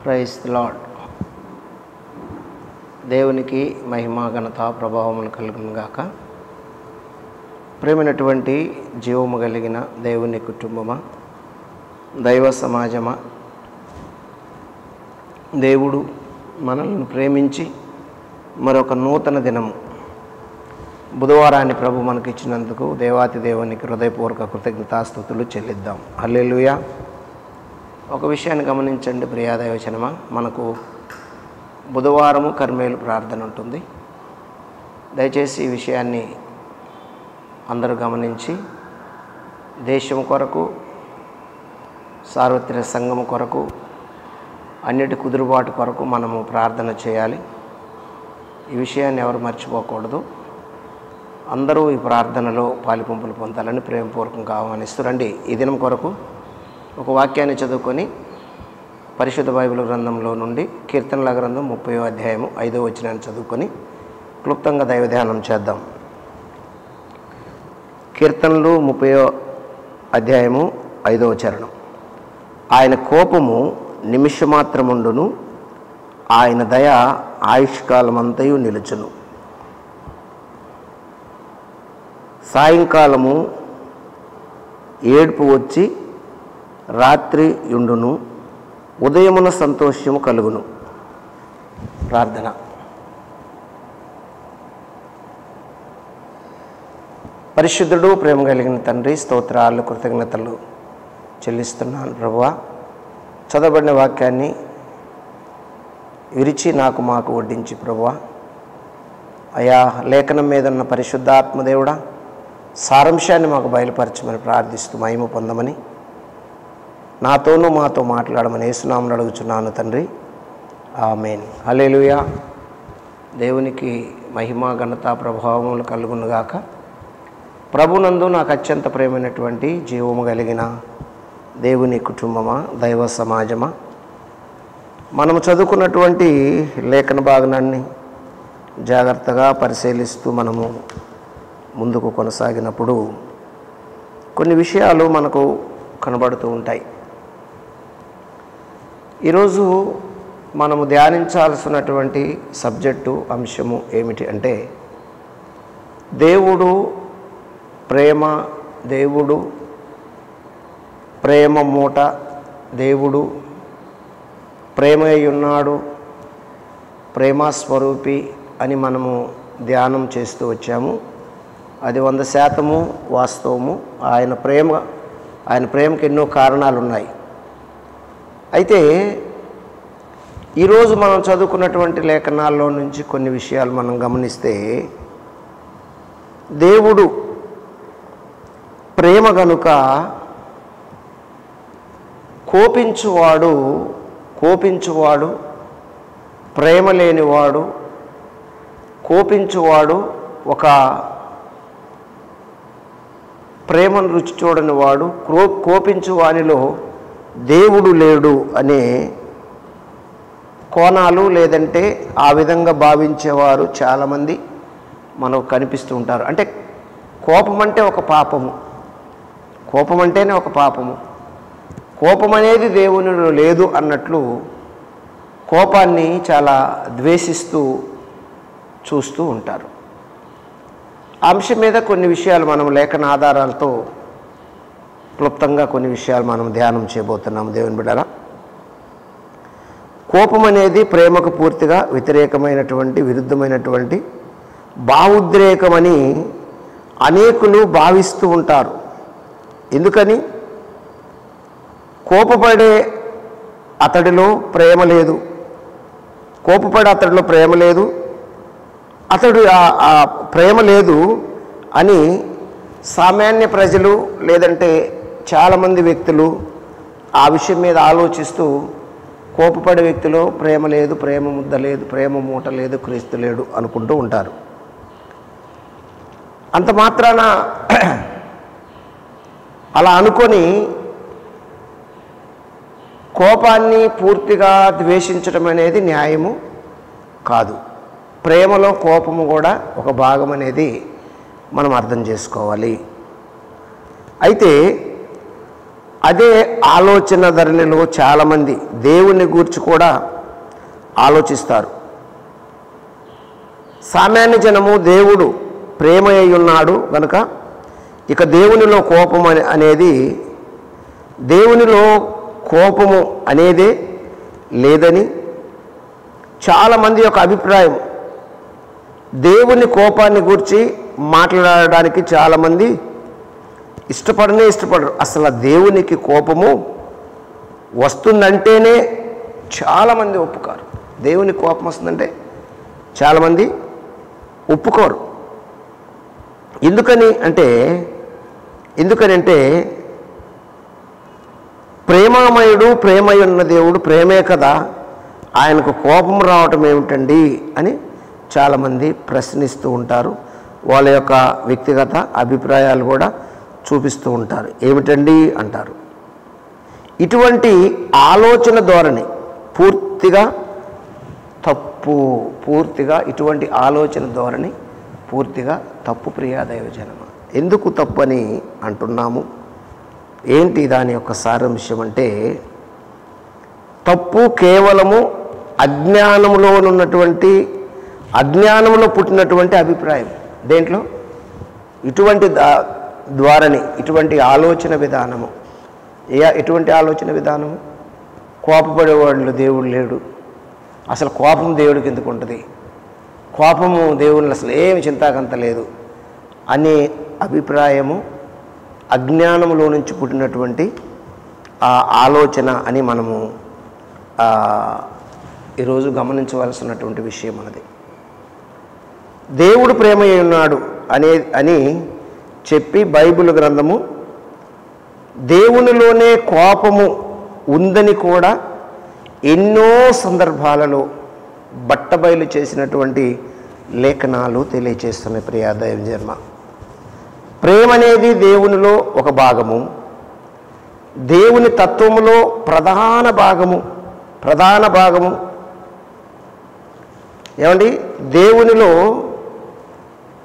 Praise the lord. దేవునికి మహిమ ఘనత ప్రభావములు కలుగును గాక. ప్రేమైనటువంటి జీవము కలిగిన దేవుని కుటుంబమా, దైవ సమాజమా, దేవుడు మనల్ని ప్రేమించి మరొక నూతన దినము బుధవారాన్ని ప్రభు మనకి ఇచ్చినందుకు దేవాతి దేవునికి హృదయపూర్వక కృతజ్ఞతాస్తుతులు చెల్లిద్దాం. హల్లెలూయా. ఒక విషయాన్ని గమనించండి ప్రియా దైవజనమా, మనకు బుధవారము కర్మేలు ప్రార్థన ఉంటుంది. దయచేసి ఈ విషయాన్ని అందరూ గమనించి దేశం కొరకు, సార్వత్రిక సంఘం కొరకు, అన్నిటి కుదురుబాటు కొరకు మనము ప్రార్థన చేయాలి. ఈ విషయాన్ని ఎవరు మర్చిపోకూడదు. అందరూ ఈ ప్రార్థనలో పాలిపంపులు పొందాలని ప్రేమపూర్వకంగా ఆహ్వానిస్తురండి. ఈ దినం కొరకు ఒక వాక్యాన్ని చదువుకొని పరిశుద్ధ బైబిల్ గ్రంథంలో నుండి కీర్తనల గ్రంథం 30వ అధ్యాయము 5వ వచనాన్ని చదువుకొని క్లుప్తంగా దైవధ్యానం చేద్దాం. కీర్తనలు 30వ అధ్యాయము 5వ చరణం. ఆయన కోపము నిమిషమాత్రముండును, ఆయన దయ ఆయుష్కాలమంతయు నిలుచును. సాయంకాలము ఏడుపు వచ్చి రాత్రి యుండును, ఉదయమున సంతోషము కలుగును. ప్రార్థన. పరిశుద్ధుడు, ప్రేమ కలిగిన తండ్రి, స్తోత్రాలు కృతజ్ఞతలు చెల్లిస్తున్నాను ప్రభువా. చదవబడిన వాక్యాన్ని విరిచి మాకు వడ్డించి ప్రభువా, అయా లేఖనం మీద ఉన్న పరిశుద్ధాత్మదేవుడా సారాంశాన్ని మాకు బయలుపరచమని ప్రార్థిస్తూ మహిమ పొందమని, నాతోనూ మాతో మాట్లాడమని యేసునామమున అడుగుచున్నాను తండ్రి, ఆమేన్. హల్లెలూయా. దేవునికి మహిమ ఘనత ప్రభావములు కలుగును గాక. ప్రభునందు నాకు అత్యంత ప్రేమైనటువంటి జీవము కలిగిన దేవుని కుటుంబమా, దైవ సమాజమా, మనము చదువుకున్నటువంటి లేఖన భాగాన్ని జాగ్రత్తగా పరిశీలిస్తూ మనము ముందుకు కొనసాగినప్పుడు కొన్ని విషయాలు మనకు కనబడుతూ ఉంటాయి. ఈరోజు మనము ధ్యానించాల్సినటువంటి సబ్జెక్టు, అంశము ఏమిటి అంటే దేవుడు ప్రేమ, దేవుడు ప్రేమ మూట, దేవుడు ప్రేమయ్యున్నాడు, ప్రేమస్వరూపి అని మనము ధ్యానం చేస్తూ వచ్చాము. అది 100% వాస్తవము. ఆయన ప్రేమకి ఎన్నో కారణాలు ఉన్నాయి. అయితే ఈరోజు మనం చదువుకున్నటువంటి లేఖనాల్లో నుంచి కొన్ని విషయాలు మనం గమనిస్తే, దేవుడు ప్రేమ గనుక కోపించువాడు ప్రేమ లేనివాడు, కోపించువాడు ఒక ప్రేమను రుచి చూడని వాడు, కోపించు వానిలో దేవుడు లేడు అనే కోణాలు, లేదంటే ఆ విధంగా భావించేవారు చాలామంది మనకు కనిపిస్తూ ఉంటారు. అంటే కోపం అంటే ఒక పాపము, కోపం అంటేనే ఒక పాపము, కోపం అనేది దేవునిలో లేదు అన్నట్లు కోపాన్ని చాలా ద్వేషిస్తూ చూస్తూ ఉంటారు. అంశం మీద కొన్ని విషయాలు మనం లేఖన ఆధారాలతో క్లుప్తంగా కొన్ని విషయాలు మనం ధ్యానం చేయబోతున్నాము. దేవుని బిడ్డలా, కోపం అనేది ప్రేమకు పూర్తిగా విరుద్ధమైనటువంటి భావోద్రేకమని అనేకులు భావిస్తూ ఉంటారు. ఎందుకని? కోపపడే అతడిలో ప్రేమ లేదు, అతడు ఆ ప్రేమ లేదు అని సామాన్య ప్రజలు, లేదంటే చాలామంది వ్యక్తులు ఆ విషయం మీద ఆలోచిస్తూ కోపపడే వ్యక్తిలో ప్రేమ లేదు, ప్రేమ ముద్ద లేదు, ప్రేమ మూట లేదు, క్రీస్తు లేడు అనుకుంటూ ఉంటారు. అంత మాత్రాన అలా అనుకొని కోపాన్ని పూర్తిగా ద్వేషించడం అనేది న్యాయము కాదు. ప్రేమలో కోపము కూడా ఒక భాగం అనేది మనం అర్థం చేసుకోవాలి. అయితే అదే ఆలోచన ధరలలో చాలామంది దేవుని గూర్చి కూడా ఆలోచిస్తారు. సామాన్య జనము దేవుడు ప్రేమ అయి ఉన్నాడు కనుక ఇక దేవునిలో కోపం అనేది దేవునిలో కోపము అనేదే లేదని చాలామంది యొక్క అభిప్రాయం. దేవుని కోపాన్ని గురించి మాట్లాడడానికి చాలామంది ఇష్టపడరు. అసలు దేవునికి కోపము వస్తుందంటేనే చాలామంది ఒప్పుకోరు. దేవుని కోపం వస్తుందంటే చాలామంది ఒప్పుకోరు. ఎందుకనంటే ప్రేమామయుడు, ప్రేమై ఉన్న దేవుడు ప్రేమే కదా, ఆయనకు కోపం రావటం ఏమిటండి అని చాలామంది ప్రశ్నిస్తూ ఉంటారు. వాళ్ళ యొక్క వ్యక్తిగత అభిప్రాయాలు కూడా చూపిస్తూ ఉంటారు. ఏమిటండి అంటారు. ఇటువంటి ఆలోచన ధోరణి పూర్తిగా తప్పు. ఇటువంటి ఆలోచన ధోరణి పూర్తిగా తప్పు. ప్రియా దైవజనమ, ఎందుకు తప్పు అని అంటున్నాము? ఏంటి దాని యొక్క సారాంశం అంటే, తప్పు కేవలము అజ్ఞానంలో పుట్టినటువంటి అభిప్రాయం. దేంట్లో? ఇటువంటి ద్వారాని, ఇటువంటి ఆలోచన విధానము. ఎటువంటి ఆలోచన విధానము? కోపపడేవాళ్ళు దేవుడు లేడు, అసలు కోపం దేవుడికి ఎందుకు ఉంటుంది, కోపము దేవుని అసలు ఏమి చింతాకంత లేదు అనే అభిప్రాయము అజ్ఞానంలో నుంచి పుట్టినటువంటి ఆ ఆలోచన అని మనము ఈరోజు గమనించవలసినటువంటి విషయం అన్నది. దేవుడు ప్రేమ ఉన్నాడు అని చెప్పి బైబిల్ గ్రంథము దేవునిలోనే కోపము ఉందని కూడా ఎన్నో సందర్భాలలో బట్టబయలు చేసినటువంటి లేఖనాలు తెలియచేస్తున్నాయి. ప్రియా దైవజన్మ, ప్రేమ అనేది దేవునిలో ఒక భాగము, దేవుని తత్వములో ప్రధాన భాగము. ఏమండి? దేవునిలో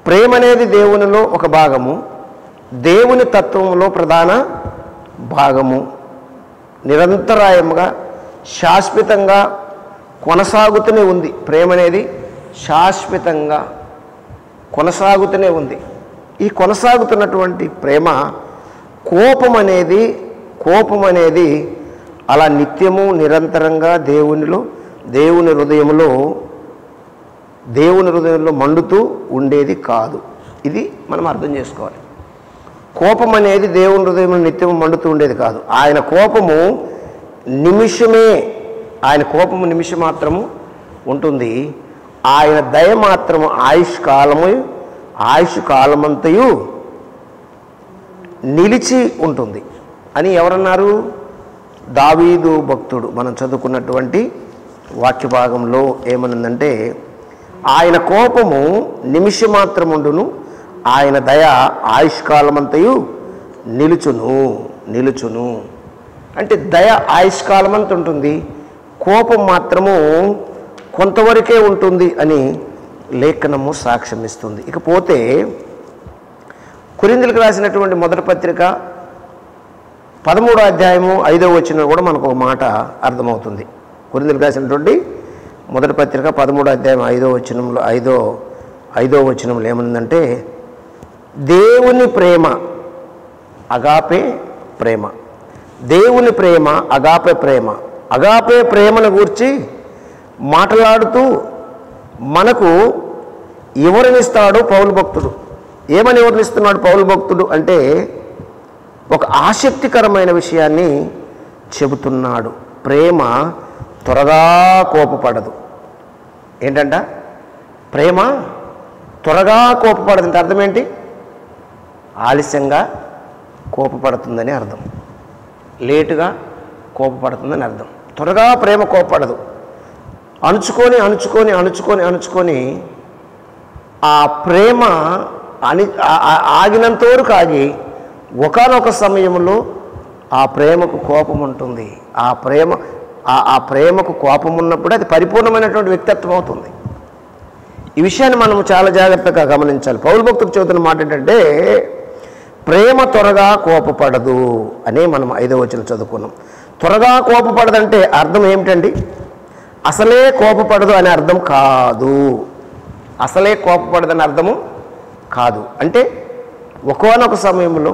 ప్రేమ అనేది దేవునిలో ఒక భాగము, దేవుని తత్వంలో ప్రధాన భాగము. నిరంతరాయంగా శాశ్వతంగా కొనసాగుతూనే ఉంది. ప్రేమ అనేది శాశ్వతంగా కొనసాగుతూనే ఉంది. ఈ కొనసాగుతున్నటువంటి ప్రేమ, కోపం అనేది అలా నిత్యము నిరంతరంగా దేవుని హృదయంలో మండుతూ ఉండేది కాదు. ఇది మనం అర్థం చేసుకోవాలి. కోపం అనేది దేవుని హృదయంలో నిత్యము మండుతూ ఉండేది కాదు. ఆయన కోపము నిమిషం మాత్రము ఉంటుంది. ఆయన దయ మాత్రము ఆయుష్ కాలమంతయు నిలిచి ఉంటుంది అని ఎవరన్నారు? దావీదు భక్తుడు. మనం చదువుకున్నటువంటి వాక్య భాగంలో ఏమనుందంటే, ఆయన కోపము నిమిషం మాత్రముండును, ఆయన దయ ఆయుష్కాలమంతయు నిలుచును. అంటే దయ ఆయుష్కాలమంత ఉంటుంది, కోపం మాత్రము కొంతవరకే ఉంటుంది అని లేఖనము సాక్ష్యం ఇస్తుంది. ఇకపోతే కొరింథీయులకు రాసినటువంటి మొదటి పత్రిక 13వ అధ్యాయము 5వ వచనం కూడా మనకు ఒక మాట అర్థమవుతుంది. కొరింథీయులకు రాసినటువంటి మొదటి పత్రిక 13వ అధ్యాయం 5వ వచనంలో ఏమనుందంటే, దేవుని ప్రేమ అగాపే ప్రేమ, దేవుని ప్రేమ అగాపే ప్రేమ. అగాపే ప్రేమను గూర్చి మాట్లాడుతూ మనకు వివరణిస్తాడు పౌలు భక్తుడు. ఏమని వివరణిస్తున్నాడు పౌలు భక్తుడు అంటే, ఒక ఆసక్తికరమైన విషయాన్ని చెబుతున్నాడు. ప్రేమ త్వరగా కోపపడదు. ఏంటంట? ప్రేమ త్వరగా కోపపడదు అంటే అర్థం ఏంటి? ఆలస్యంగా కోపపడుతుందని అర్థం, లేటుగా కోపపడుతుందని అర్థం. త్వరగా ప్రేమ కోపపడదు. అణుచుకొని ఆ ప్రేమ ఆగినంత వరకు ఆగి ఒకానొక సమయంలో ఆ ప్రేమకు కోపం ఉంటుంది. ఆ ప్రేమకు కోపం ఉన్నప్పుడు అది పరిపూర్ణమైనటువంటి వ్యక్తిత్వం అవుతుంది. ఈ విషయాన్ని మనం చాలా జాగ్రత్తగా గమనించాలి. పౌలు భక్తుడు చెబుతున్న మాట ఏంటంటే, ప్రేమ త్వరగా కోపపడదు అని మనం 5వ వచనం చదువుకున్నాం. త్వరగా కోపపడదంటే అర్థం ఏమిటండి? అసలే కోపపడదు అనే అర్థం కాదు. అసలే కోపపడదని అర్థము కాదు. అంటే ఒకానొక సమయంలో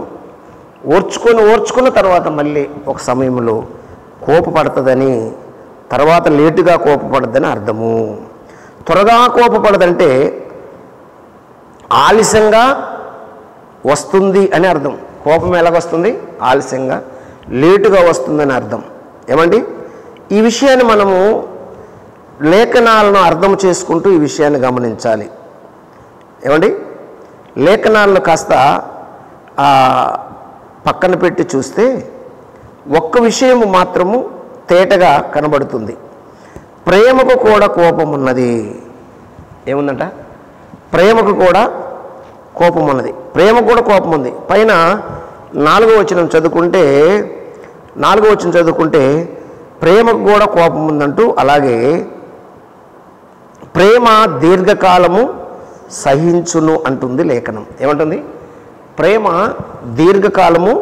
ఓర్చుకున్న తర్వాత మళ్ళీ ఒక సమయంలో కోపపడుతుందని, తర్వాత లేటుగా కోపపడదని అర్థము. త్వరగా కోపపడదంటే ఆలస్యంగా వస్తుంది అని అర్థం. కోపం ఎలాగొస్తుంది? ఆలస్యంగా, లేటుగా వస్తుందని అర్థం. ఏమండి, ఈ విషయాన్ని మనము లేఖనాలను అర్థం చేసుకుంటూ ఈ విషయాన్ని గమనించాలి. ఏమండి, లేఖనాలను కాస్త పక్కన పెట్టి చూస్తే ఒక్క విషయం మాత్రము తేటగా కనబడుతుంది. ప్రేమకు కూడా కోపం ఉన్నది. ఏముందంట? ప్రేమకు కూడా కోపం ఉన్నది. ప్రేమకు కూడా కోపం ఉంది. పైన 4వ వచనం చదువుకుంటే ప్రేమకు కూడా కోపం ఉందంటూ, అలాగే ప్రేమ దీర్ఘకాలము సహించును అంటుంది లేఖనం. ఏమంటుంది? ప్రేమ దీర్ఘకాలము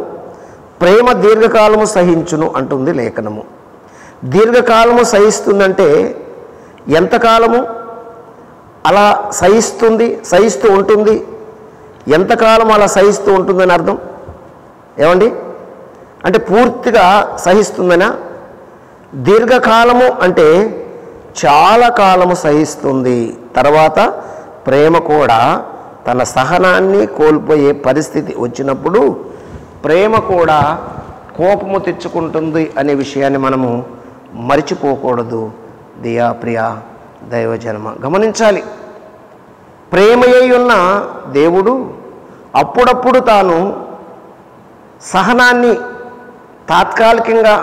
సహించును అంటుంది లేఖనము. దీర్ఘకాలము సహిస్తుందంటే ఎంతకాలము అలా సహిస్తూ ఉంటుంది? ఎంతకాలం అలా సహిస్తూ ఉంటుందని అర్థం. ఏమండి, అంటే పూర్తిగా సహిస్తుందనా? దీర్ఘకాలము అంటే చాలా కాలము సహిస్తుంది. తర్వాత ప్రేమ కూడా తన సహనాన్ని కోల్పోయే పరిస్థితి వచ్చినప్పుడు ప్రేమ కూడా కోపము తెచ్చుకుంటుంది అనే విషయాన్ని మనము మరిచిపోకూడదు. దియా ప్రియ దైవజనమ, గమనించాలి. ప్రేమయ్య ఉన్న దేవుడు అప్పుడప్పుడు తాను సహనాన్ని తాత్కాలికంగా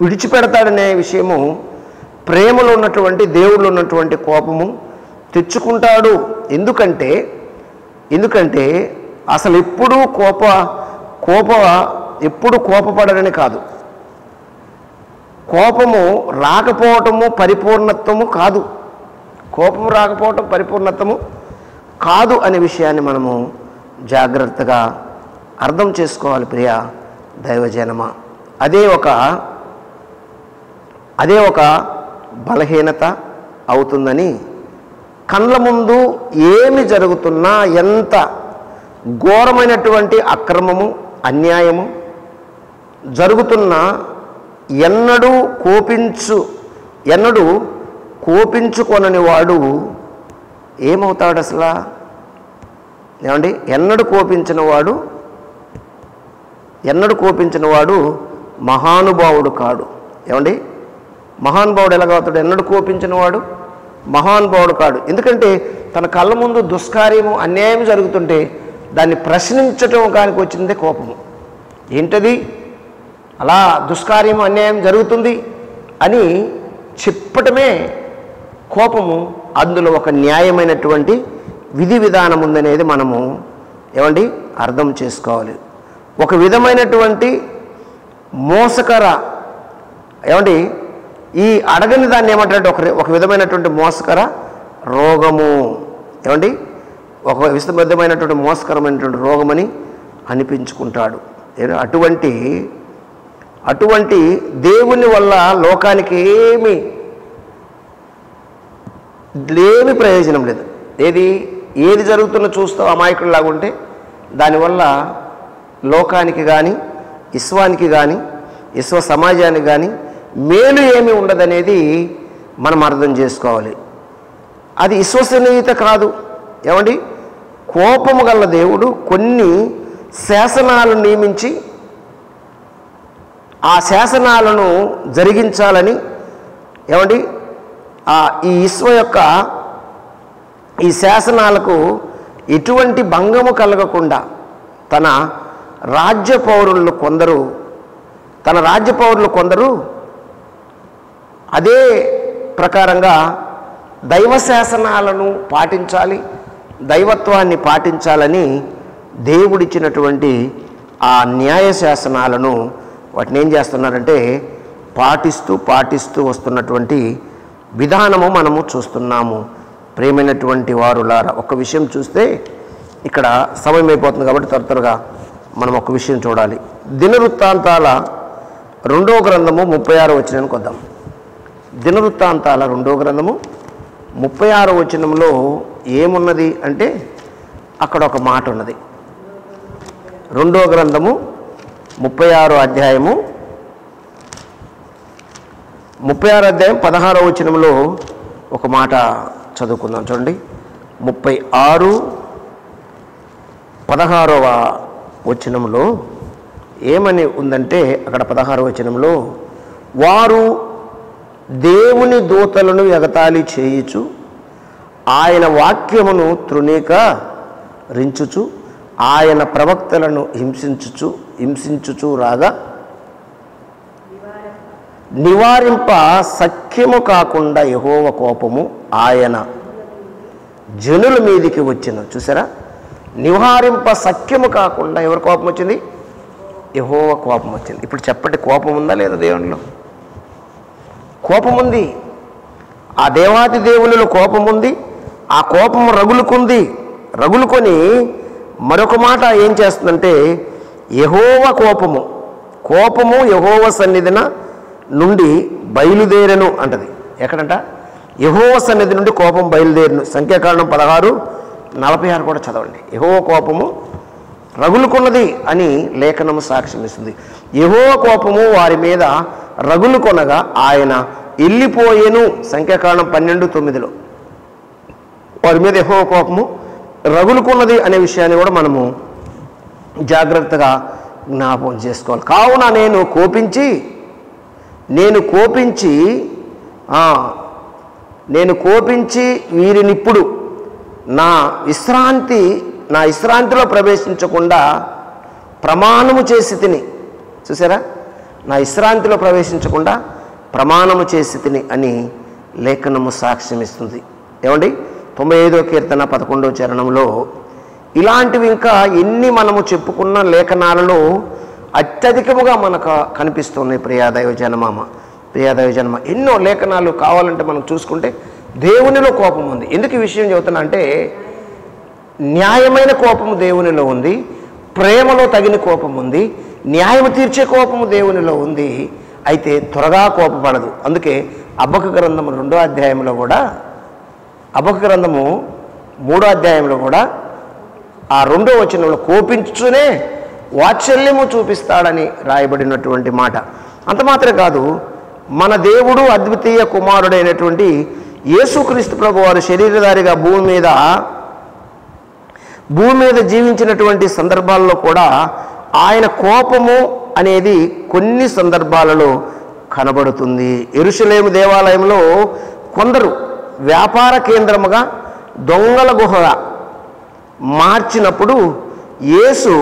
విడిచిపెడతాడనే విషయము ప్రేమలో ఉన్నటువంటి దేవుళ్ళు ఉన్నటువంటి కోపము తెచ్చుకుంటాడు. ఎందుకంటే అసలు ఎప్పుడూ ఎప్పుడు కోపపడరని కాదు. కోపము రాకపోవటము పరిపూర్ణత్వము కాదు. కోపము రాకపోవటం పరిపూర్ణత్వము కాదు అనే విషయాన్ని మనము జాగ్రత్తగా అర్థం చేసుకోవాలి ప్రియ దైవజనమ. అదే ఒక బలహీనత అవుతుందని, కళ్ళ ముందు ఏమి జరుగుతున్నా, ఎంత ఘోరమైనటువంటి అక్రమము అన్యాయము జరుగుతున్నా ఎన్నడూ కోపించుకొనని వాడు ఏమవుతాడు అసలు? ఏమండి, ఎన్నడూ కోపించిన వాడు మహానుభావుడు కాడు. ఏమండి, మహానుభావుడు ఎలాగవుతాడు? ఎన్నడూ కోపించిన వాడు మహానుభావుడు కాడు. ఎందుకంటే తన కళ్ళ ముందు దుష్కార్యము అన్యాయం జరుగుతుంటే దాన్ని ప్రశ్నించటం కానికి వచ్చిందే కోపము. ఏంటది? అలా దుష్కార్యము అన్యాయం జరుగుతుంది అని చెప్పటమే కోపము. అందులో ఒక న్యాయమైనటువంటి విధి విధానం ఉందనేది మనము ఏమండి అర్థం చేసుకోవాలి. ఒక విధమైనటువంటి మోసకర ఏమండి ఈ అడగని దాన్ని ఏమంటారంటే ఒక విధమైనటువంటి మోసకర రోగము. ఏమండి, ఒక విధమైనటువంటి మోసకరమైనటువంటి రోగమని అనిపించుకుంటాడు. అటువంటి దేవుని వల్ల లోకానికి ఏమీ ప్రయోజనం లేదు. ఏది జరుగుతున్నా చూస్తావు అమాయకుడిలాగుంటే దానివల్ల లోకానికి కానీ విశ్వానికి కానీ విశ్వ సమాజానికి కానీ మేలు ఏమీ ఉండదనేది మనం అర్థం చేసుకోవాలి. అది విశ్వసనీయత కాదు. ఏమండి, కోపము గల దేవుడు కొన్ని శాసనాలను నియమించి ఆ శాసనాలను జరిగించాలని ఏమండి ఈ విశ్వ యొక్క ఈ శాసనాలకు ఎటువంటి భంగము కలగకుండా తన రాజ్య పౌరులు కొందరు అదే ప్రకారంగా దైవ శాసనాలను పాటించాలి, దైవత్వాన్ని పాటించాలని దేవుడిచ్చినటువంటి ఆ న్యాయ శాసనాలను వాటిని ఏం చేస్తున్నారంటే పాటిస్తూ వస్తున్నటువంటి విధానము మనము చూస్తున్నాము. ప్రియమైనటువంటి వారులారా, ఒక్క విషయం చూస్తే ఇక్కడ సమయం అయిపోతుంది కాబట్టి త్వరగా మనం ఒక విషయం చూడాలి. దినవృత్తాంతాల 2వ గ్రంథము 36వ వచనానికి వద్దాం. దినవృత్తాంతాల 2వ గ్రంథము 36వ వచనంలో ఏమున్నది అంటే అక్కడ ఒక మాట ఉన్నది. 2వ గ్రంథము 36వ అధ్యాయము 36వ అధ్యాయం 16వ వచనంలో ఒక మాట చదువుకుందాం. చూడండి, 36:16వ వచనంలో ఏమని ఉందంటే, అక్కడ 16వ వచనంలో వారు దేవుని దూతలను ఎగతాళి చేయుచు ఆయన వాక్యమును తృణీకరించుచు ఆయన ప్రవక్తలను హింసించుచు రాగా నివారింప సఖ్యము కాకుండా యెహోవా కోపము ఆయన జనుల మీదికి వచ్చిన. చూసారా, నివారింప సఖ్యము కాకుండా ఎవరి కోపం వచ్చింది? యెహోవా కోపం వచ్చింది. ఇప్పుడు చెప్పండి, కోపం ఉందా లేదా దేవునిలో? కోపం ఉంది. ఆ దేవాది దేవునిలో కోపం ఉంది. ఆ కోపం రగులుకొని మరొక మాట ఏం చేస్తుందంటే, యెహోవా కోపము యెహోవా సన్నిధిన నుండి బయలుదేరను అంటది. ఎక్కడంట? యెహోవా సన్నిధి నుండి కోపం బయలుదేరను. సంఖ్యాకాండం 16:46 కూడా చదవండి. యెహోవా కోపము రగులుకొన్నది అని లేఖనము సాక్ష్యం ఇస్తుంది. యెహోవా కోపము వారి మీద రగులుకొనగా ఆయన వెళ్ళిపోయేను. సంఖ్యాకాండం 12:9 వారి మీద యెహోవా కోపము రగులుకున్నది అనే విషయాన్ని కూడా మనము జాగ్రత్తగా జ్ఞాపకం చేసుకోవాలి. కావున నేను కోపించి వీరినిప్పుడు నా విశ్రాంతిలో ప్రవేశించకుండా ప్రమాణము చేసి తిని. చూసారా, నా విశ్రాంతిలో ప్రవేశించకుండా ప్రమాణము చేసి తిని అని లేఖనము సాక్ష్యం ఇస్తుంది. ఏమండి, 95వ కీర్తన 11వ చరణంలో ఇలాంటివి ఇంకా ఎన్ని మనము చెప్పుకున్న లేఖనాలలో అత్యధికముగా మనకు కనిపిస్తున్నాయి. ప్రియదైవ జనమ ఎన్నో లేఖనాలు కావాలంటే మనం చూసుకుంటే దేవునిలో కోపం ఉంది. ఎందుకు ఈ విషయం చెబుతున్నా అంటే, న్యాయమైన కోపము దేవునిలో ఉంది, ప్రేమలో తగిన కోపం ఉంది, న్యాయం తీర్చే కోపము దేవునిలో ఉంది. అయితే త్వరగా కోపపడదు. అందుకే హబక్కూ గ్రంథము 2వ అధ్యాయంలో కూడా, హబక్కూ గ్రంథము 3వ అధ్యాయంలో కూడా ఆ 2వ వచనంలో కోపించునే వాత్సల్యము చూపిస్తాడని రాయబడినటువంటి మాట. అంత మాత్రమే కాదు, మన దేవుడు అద్వితీయ కుమారుడైనటువంటి యేసుక్రీస్తు ప్రభు వారు శరీరధారిగా భూమి మీద జీవించినటువంటి సందర్భాల్లో కూడా ఆయన కోపము అనేది కొన్ని సందర్భాలలో కనబడుతుంది. యెరూషలేము దేవాలయంలో కొందరు వ్యాపార కేంద్రముగా దొంగల గుహగా మార్చినప్పుడు యేసు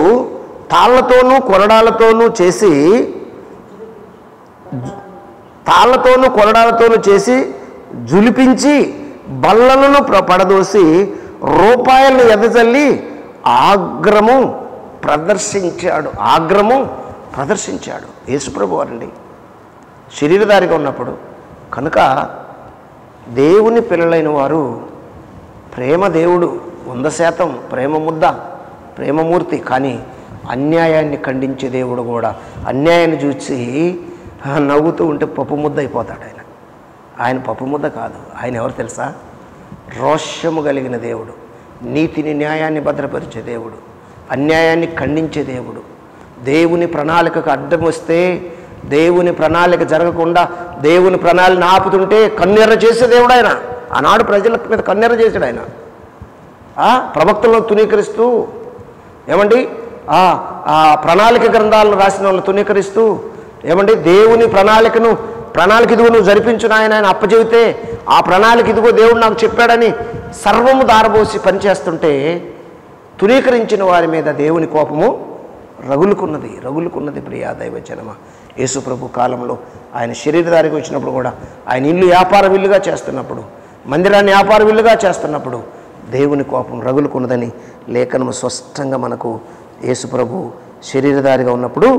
తాళ్లతోనూ కొరడాలతోనూ చేసి జులిపించి బల్లలను పడదోసి రూపాయలను ఎదజల్లి ఆగ్రము ప్రదర్శించాడు యేసుప్రభు వారండి శరీరధారిగా ఉన్నప్పుడు. కనుక దేవుని పిల్లలైన వారు ప్రేమ దేవుడు 100% ప్రేమమూర్తి. కానీ అన్యాయాన్ని ఖండించే దేవుడు కూడా. అన్యాయాన్ని చూసి నవ్వుతూ ఉంటే పప్పు ముద్ద అయిపోతాడు ఆయన పప్పు ముద్ద కాదు. ఆయన ఎవరు తెలుసా? రోషము కలిగిన దేవుడు, నీతిని న్యాయాన్ని భద్రపరిచే దేవుడు, అన్యాయాన్ని ఖండించే దేవుడు. దేవుని ప్రణాళికకు అడ్డం వస్తే, దేవుని ప్రణాళిక జరగకుండా దేవుని ప్రణాళికను ఆపుతుంటే కన్నెర్ర చేసే దేవుడు ఆయన. ఆనాడు ప్రజల మీద కన్నెర్ర చేశాడు ఆయన. ప్రవక్తలను తునీకరిస్తూ, ఏమండి ఆ ప్రణాళిక గ్రంథాలను రాసిన వాళ్ళు తునీకరిస్తూ, ఏమండి దేవుని ప్రణాళిక ఇదిగో నువ్వు జరిపించును ఆయన అప్పచెబితే ఆ ప్రణాళిక ఇదిగో దేవుడు నాకు చెప్పాడని సర్వము దారబోసి పనిచేస్తుంటే తునీకరించిన వారి మీద దేవుని కోపము రగులుకున్నది. ప్రియా దైవజనమా, యేసుప్రభు కాలంలో ఆయన శరీరధారికి వచ్చినప్పుడు కూడా, ఆయన ఇల్లు వ్యాపార విల్లుగా చేస్తున్నప్పుడు, మందిరాన్ని వ్యాపార విల్లుగా చేస్తున్నప్పుడు దేవుని కోపం రగులుకున్నదని లేఖనము స్పష్టంగా మనకు యేసుప్రభు శరీరధారిగా ఉన్నప్పుడు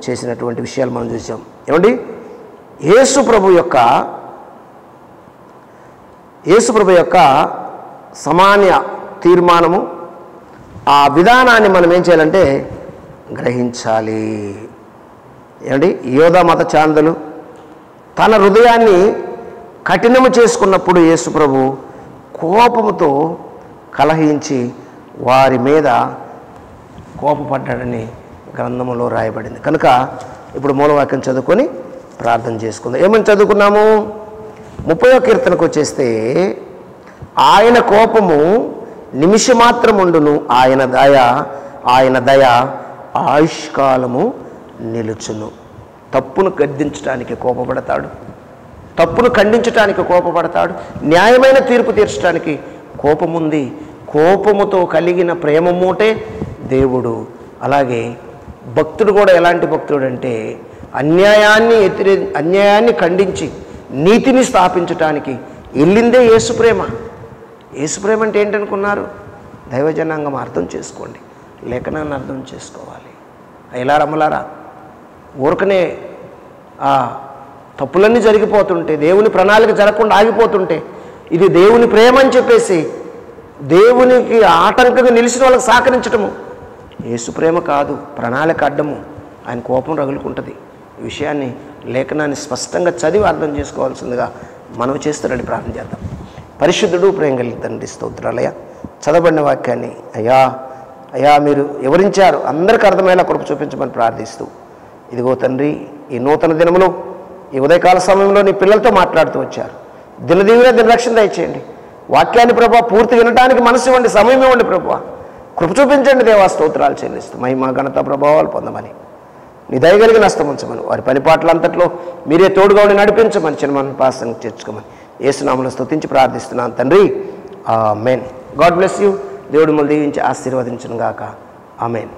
చేసినటువంటి విషయాలు మనం చూసాం. ఏమండి, యేసుప్రభు యొక్క సమాన్య తీర్మానము, ఆ విధానాన్ని మనం ఏం చేయాలంటే గ్రహించాలి. ఏమండి, యోధా మత చాందలు తన హృదయాన్ని కఠినము చేసుకున్నప్పుడు యేసుప్రభు కోపముతో కలహించి వారి మీద కోపపడ్డాడని గ్రంథములో రాయబడింది. కనుక ఇప్పుడు మూలవాక్యం చదువుకొని ప్రార్థన చేసుకుందాం. ఏమని చదువుకున్నాము? 30వ కీర్తనకు వచ్చేస్తే, ఆయన కోపము నిమిషమాత్రముండును, ఆయన దయ ఆయుష్కాలము నిలుచును. తప్పును గద్దించడానికి కోపపడతాడు, తప్పును ఖండించడానికి కోపపడతాడు, న్యాయమైన తీర్పు తీర్చడానికి కోపముంది. కోపముతో కలిగిన ప్రేమ మూటే దేవుడు. అలాగే భక్తుడు కూడా ఎలాంటి భక్తుడు అంటే అన్యాయాన్ని ఖండించి నీతిని స్థాపించటానికి వెళ్ళిందే యేసుప్రేమ. యేసుప్రేమ అంటే ఏంటనుకున్నారు? దైవజనాంగం అర్థం చేసుకోండి, లేఖనాన్ని అర్థం చేసుకోవాలి. ఇలా రమ్మలారా, ఊరకనే తప్పులన్నీ జరిగిపోతుంటే, దేవుని ప్రణాళిక జరగకుండా ఆగిపోతుంటే, ఇది దేవుని ప్రేమ అని చెప్పేసి దేవునికి ఆటంకంగా నిలిచిన వాళ్ళకి సహకరించటము యేసు ప్రేమ కాదు, ప్రణాళిక అడ్డము. ఆయన కోపం రగులుకుంటుంది. ఈ విషయాన్ని లేఖనాన్ని స్పష్టంగా చదివి అర్థం చేసుకోవాల్సిందిగా మనం చేస్తారని ప్రార్థన చేద్దాం. పరిశుద్ధుడు, ప్రేమ కలిగిన తండ్రి, స్తోత్రాలయ్యా. చదవబడిన వాక్యాన్ని అయ్యా మీరు వివరించారు, అందరికీ అర్థమయ్యేలా కృప చూపించమని ప్రార్థిస్తూ, ఇదిగో తండ్రి, ఈ నూతన దినములో ఈ ఉదయకాల సమయంలో నీ పిల్లలతో మాట్లాడుతూ వచ్చారు. దినదీవిన దినరక్షణ దయచేయండి. వాక్యాన్ని ప్రభా పూర్తి వినడానికి మనసు ఇవ్వండి, సమయం ఇవ్వండి ప్రభా. కృప చూపించండి దేవా. స్తోత్రాలు చెల్లిస్తూ మహిమ ఘనత ప్రభావాలు పొందమని, నీ దయగలిగిన హస్తముంచమని, వారి పనిపాట్లంతట్లో మీరే తోడుగా ఉండి నడిపించమని, చిన్నమని పాసంగా చేర్చుకోమని యేసునామములో స్తుతించి ప్రార్థిస్తున్నాను తండ్రి. ఆమేన్. God bless you. దేవుడు మిమ్మల్ని దీవించి ఆశీర్వదించును గాక. ఆమేన్.